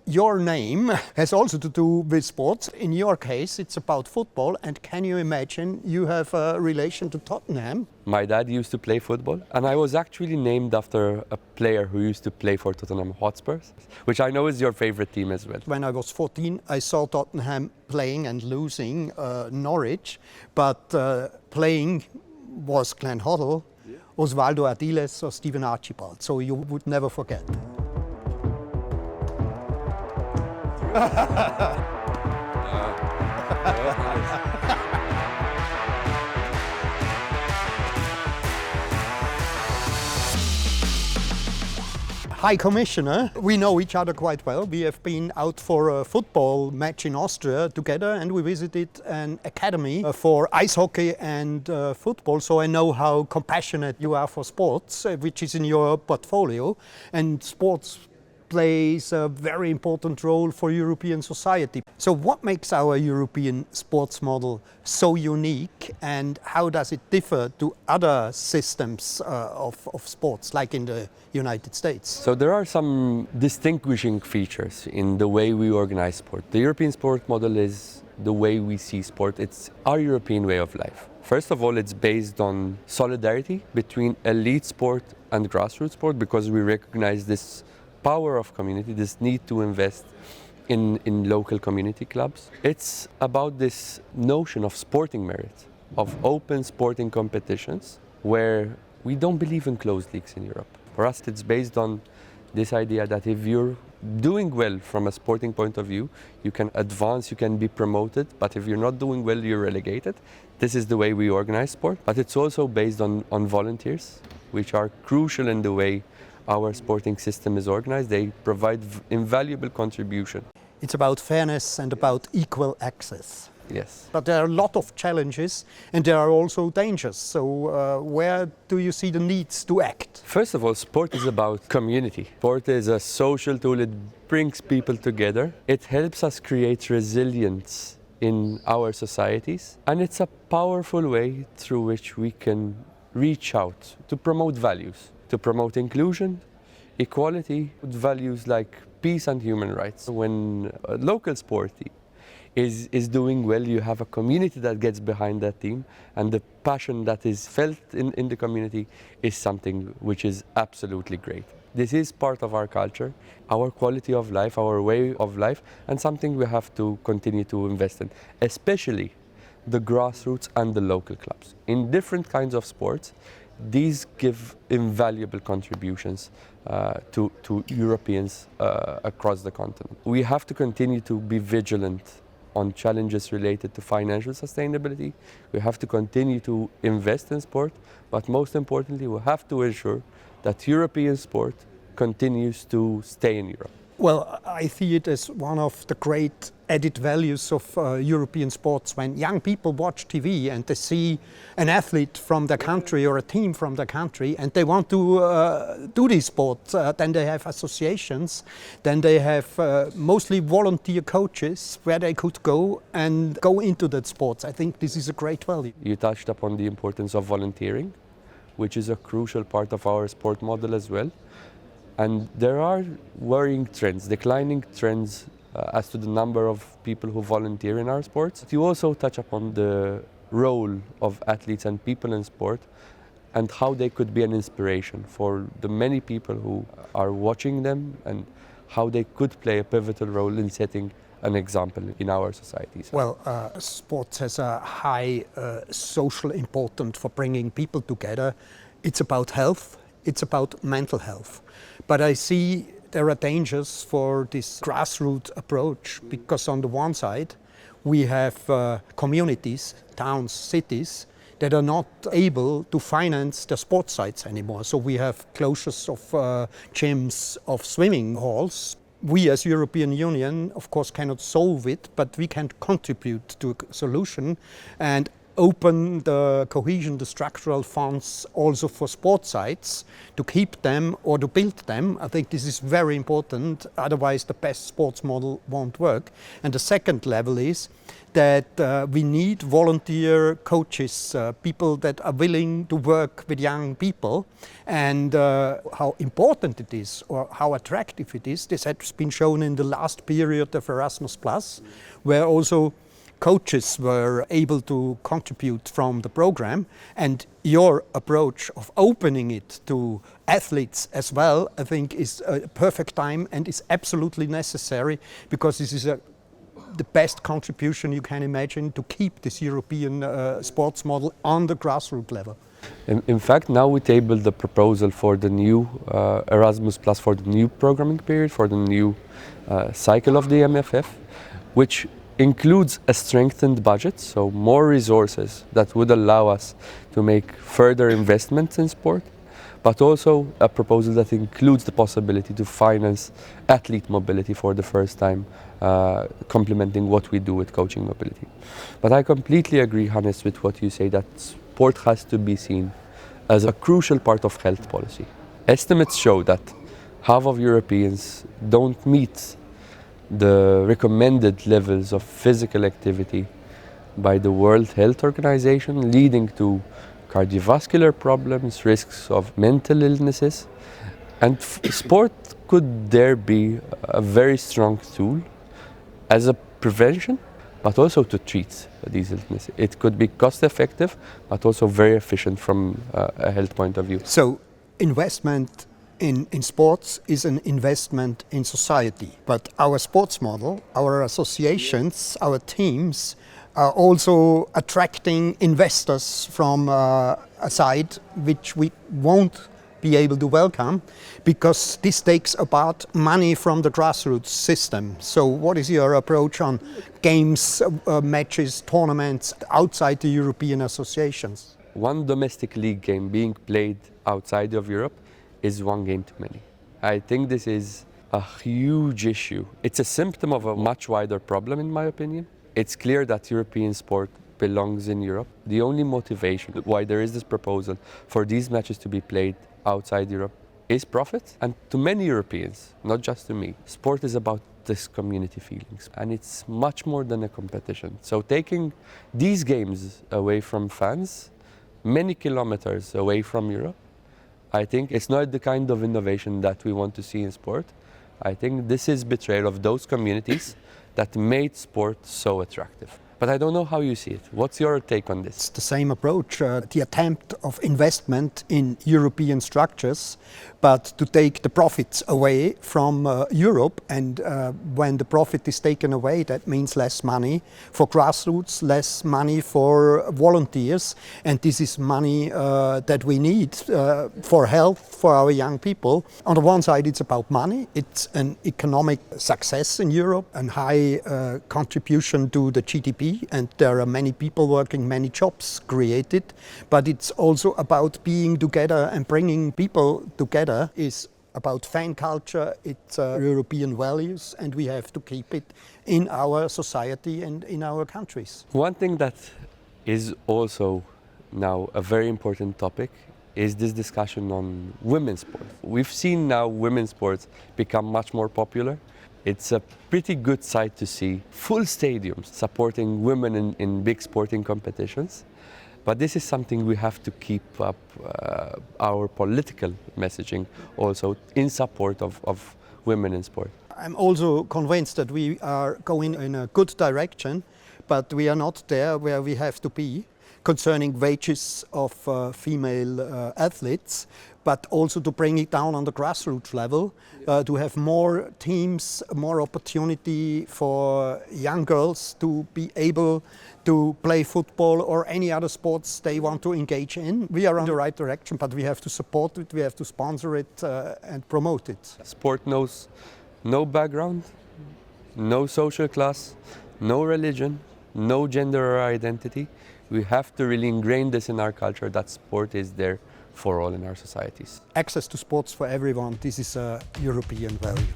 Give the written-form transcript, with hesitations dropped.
Your name has also to do with sports. In your case, it's about football. And can you imagine you have a relation to Tottenham? My dad used to play football, and I was actually named after a player who used to play for Tottenham Hotspurs, which I know is your favorite team as well. When I was 14, I saw Tottenham playing and losing Norwich, but playing was Glenn Hoddle, Osvaldo Ardiles or Stephen Archibald, so you would never forget. High Commissioner, we know each other quite well. We have been out for a football match in Austria together, and we visited an academy for ice hockey and football. So I know how compassionate you are for sports, which is in your portfolio. And sports plays a very important role for European society. So what makes our European sports model so unique, and how does it differ to other systems of sports, like in the United States? So there are some distinguishing features in the way we organize sport. The European sport model is the way we see sport. It's our European way of life. First of all, it's based on solidarity between elite sport and grassroots sport, because we recognize this power of community, this need to invest in local community clubs. It's about this notion of sporting merit, of open sporting competitions, where we don't believe in closed leagues in Europe. For us, it's based on this idea that if you're doing well from a sporting point of view, you can advance, you can be promoted, but if you're not doing well, you're relegated. This is the way we organize sport. But it's also based on volunteers, which are crucial in the way our sporting system is organized. They provide invaluable contribution. It's about fairness and about equal access. Yes. But there are a lot of challenges and there are also dangers. So where do you see the needs to act? First of all, sport is about community. Sport is a social tool. It brings people together. It helps us create resilience in our societies. And it's a powerful way through which we can reach out to promote values, to promote inclusion, equality, values like peace and human rights. When a local sport team is doing well, you have a community that gets behind that team, and the passion that is felt in the community is something which is absolutely great. This is part of our culture, our quality of life, our way of life, and something we have to continue to invest in, especially the grassroots and the local clubs. In different kinds of sports, these give invaluable contributions to Europeans across the continent. We have to continue to be vigilant on challenges related to financial sustainability. We have to continue to invest in sport, but most importantly, we have to ensure that European sport continues to stay in Europe. Well, I see it as one of the great added values of European sports. When young people watch TV and they see an athlete from their country or a team from their country and they want to do this sport, then they have associations, then they have mostly volunteer coaches where they could go and go into that sport. I think this is a great value. You touched upon the importance of volunteering, which is a crucial part of our sport model as well. And there are worrying trends, declining trends as to the number of people who volunteer in our sports. You also touch upon the role of athletes and people in sport and how they could be an inspiration for the many people who are watching them, and how they could play a pivotal role in setting an example in our societies. Well, sports has a high social importance for bringing people together. It's about health, it's about mental health. But I see there are dangers for this grassroots approach, because on the one side we have communities, towns, cities that are not able to finance the sports sites anymore. So we have closures of gyms, of swimming halls. We as European Union, of course, cannot solve it, but we can contribute to a solution. And open the cohesion, the structural funds also for sports sites, to keep them or to build them. I think this is very important, otherwise the best sports model won't work. And the second level is that we need volunteer coaches, people that are willing to work with young people, and how important it is or how attractive it is. This has been shown in the last period of Erasmus+, where also coaches were able to contribute from the program, and your approach of opening it to athletes as well, I think, is a perfect time and is absolutely necessary, because this is the best contribution you can imagine to keep this European sports model on the grassroots level. In fact, now we tabled the proposal for the new Erasmus Plus, for the new programming period, for the new cycle of the MFF, which includes a strengthened budget, so more resources that would allow us to make further investments in sport, but also a proposal that includes the possibility to finance athlete mobility for the first time, complementing what we do with coaching mobility. But I completely agree, Hannes, with what you say, that sport has to be seen as a crucial part of health policy. Estimates show that half of Europeans don't meet the recommended levels of physical activity by the World Health Organization, leading to cardiovascular problems, risks of mental illnesses. And sport could there be a very strong tool as a prevention, but also to treat these illnesses. It could be cost effective, but also very efficient from a health point of view. So investment in sports is an investment in society. But our sports model, our associations, our teams are also attracting investors from a side which we won't be able to welcome, because this takes about money from the grassroots system. So what is your approach on games, matches, tournaments outside the European associations? One domestic league game being played outside of Europe is one game too many. I think this is a huge issue. It's a symptom of a much wider problem, in my opinion. It's clear that European sport belongs in Europe. The only motivation why there is this proposal for these matches to be played outside Europe is profit. And to many Europeans, not just to me, sport is about this community feelings, and it's much more than a competition. So taking these games away from fans, many kilometers away from Europe, I think it's not the kind of innovation that we want to see in sport. I think this is betrayal of those communities that made sport so attractive. But I don't know how you see it. What's your take on this? It's the same approach, the attempt of investment in European structures, but to take the profits away from Europe. And when the profit is taken away, that means less money for grassroots, less money for volunteers. And this is money that we need for health, for our young people. On the one side, it's about money. It's an economic success in Europe, and high contribution to the GDP. And there are many people working, many jobs created, but it's also about being together and bringing people together. Is about fan culture, it's European values, and we have to keep it in our society and in our countries. One thing that is also now a very important topic is this discussion on women's sport. We've seen now women's sports become much more popular. It's a pretty good sight to see full stadiums supporting women in big sporting competitions. But this is something we have to keep up our political messaging also in support of women in sport. I'm also convinced that we are going in a good direction, but we are not there where we have to be concerning wages of female athletes, but also to bring it down on the grassroots level, to have more teams, more opportunity for young girls to be able to play football or any other sports they want to engage in. We are on the right direction, but we have to support it, we have to sponsor it and promote it. Sport knows no background, no social class, no religion, no gender or identity. We have to really ingrain this in our culture, that sport is there for all in our societies. Access to sports for everyone, this is a European value.